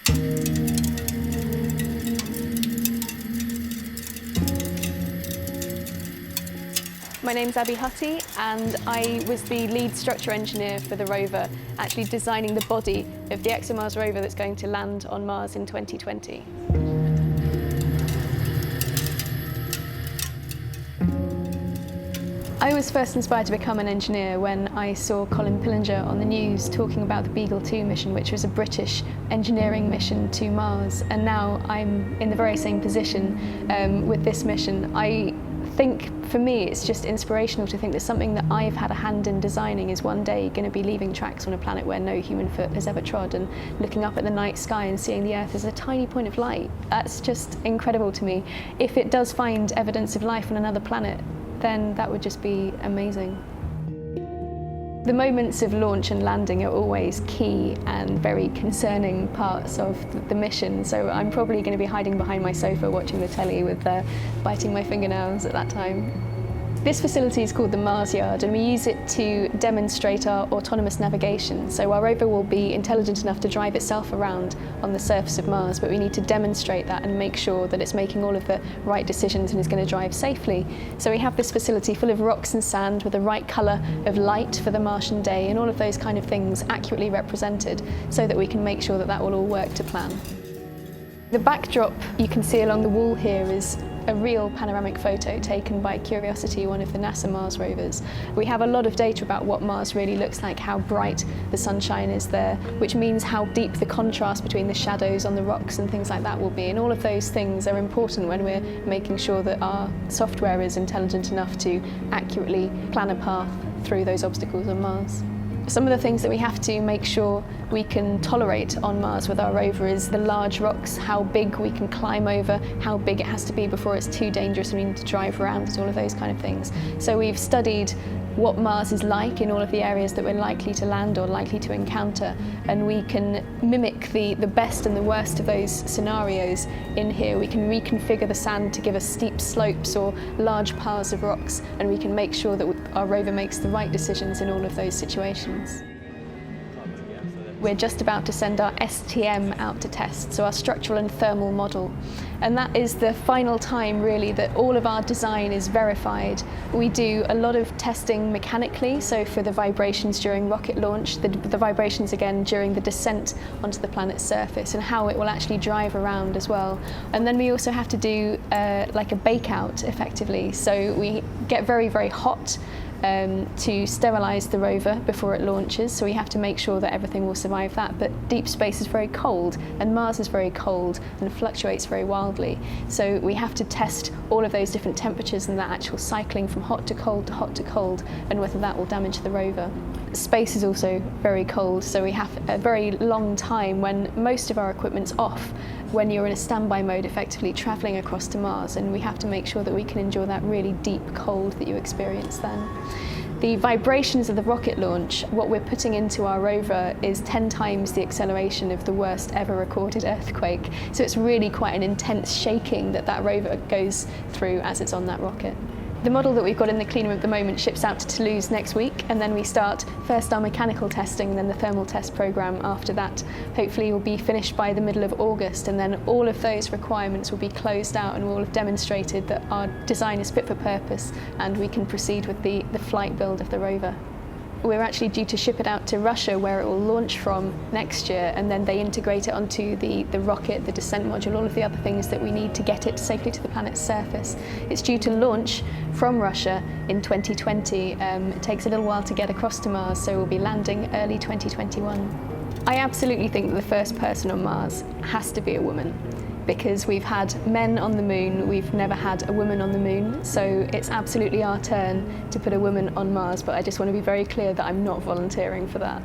My name's Abbie Hutty, and I was the lead structure engineer for the rover, actually designing the body of the ExoMars rover that's going to land on Mars in 2020. I was first inspired to become an engineer when I saw Colin Pillinger on the news talking about the Beagle 2 mission, which was a British engineering mission to Mars, and now I'm in the very same position with this mission. I think for me it's just inspirational to think that something that I've had a hand in designing is one day going to be leaving tracks on a planet where no human foot has ever trod, and looking up at the night sky and seeing the Earth as a tiny point of light. That's just incredible to me. If it does find evidence of life on another planet, then that would just be amazing. The moments of launch and landing are always key and very concerning parts of the mission, so I'm probably going to be hiding behind my sofa watching the telly with biting my fingernails at that time. This facility is called the Mars Yard, and we use it to demonstrate our autonomous navigation. So our rover will be intelligent enough to drive itself around on the surface of Mars, but we need to demonstrate that and make sure that it's making all of the right decisions and is going to drive safely. So we have this facility full of rocks and sand with the right colour of light for the Martian day, and all of those kind of things accurately represented so that we can make sure that that will all work to plan. The backdrop you can see along the wall here is a real panoramic photo taken by Curiosity, one of the NASA Mars rovers. We have a lot of data about what Mars really looks like, how bright the sunshine is there, which means how deep the contrast between the shadows on the rocks and things like that will be. And all of those things are important when we're making sure that our software is intelligent enough to accurately plan a path through those obstacles on Mars. Some of the things that we have to make sure we can tolerate on Mars with our rover is the large rocks, how big we can climb over, how big it has to be before it's too dangerous and we need to drive around, all of those kind of things. So we've studied what Mars is like in all of the areas that we're likely to land or likely to encounter, and we can mimic the best and the worst of those scenarios in here. We can reconfigure the sand to give us steep slopes or large piles of rocks, and we can make sure that our rover makes the right decisions in all of those situations. We're just about to send our STM out to test, so our structural and thermal model. And that is the final time really that all of our design is verified. We do a lot of testing mechanically, so for the vibrations during rocket launch, the vibrations again during the descent onto the planet's surface, and how it will actually drive around as well. And then we also have to do like a bake out effectively, so we get very, very hot to sterilise the rover before it launches, so we have to make sure that everything will survive that. But deep space is very cold, and Mars is very cold and fluctuates very wildly, so we have to test all of those different temperatures and that actual cycling from hot to cold to hot to cold, and whether that will damage the rover. Space is also very cold, so we have a very long time when most of our equipment's off, when you're in a standby mode effectively travelling across to Mars, and we have to make sure that we can endure that really deep cold that you experience then. The vibrations of the rocket launch, what we're putting into our rover is 10 times the acceleration of the worst ever recorded earthquake, so it's really quite an intense shaking that that rover goes through as it's on that rocket. The model that we've got in the clean room at the moment ships out to Toulouse next week, and then we start first our mechanical testing and then the thermal test programme after that. Hopefully we'll be finished by the middle of August, and then all of those requirements will be closed out and we'll have demonstrated that our design is fit for purpose and we can proceed with the flight build of the rover. We're actually due to ship it out to Russia, where it will launch from next year, and then they integrate it onto the rocket, the descent module, all of the other things that we need to get it safely to the planet's surface. It's due to launch from Russia in 2020. It takes a little while to get across to Mars, so we'll be landing early 2021. I absolutely think that the first person on Mars has to be a woman, because we've had men on the moon, we've never had a woman on the moon, so it's absolutely our turn to put a woman on Mars, but I just want to be very clear that I'm not volunteering for that.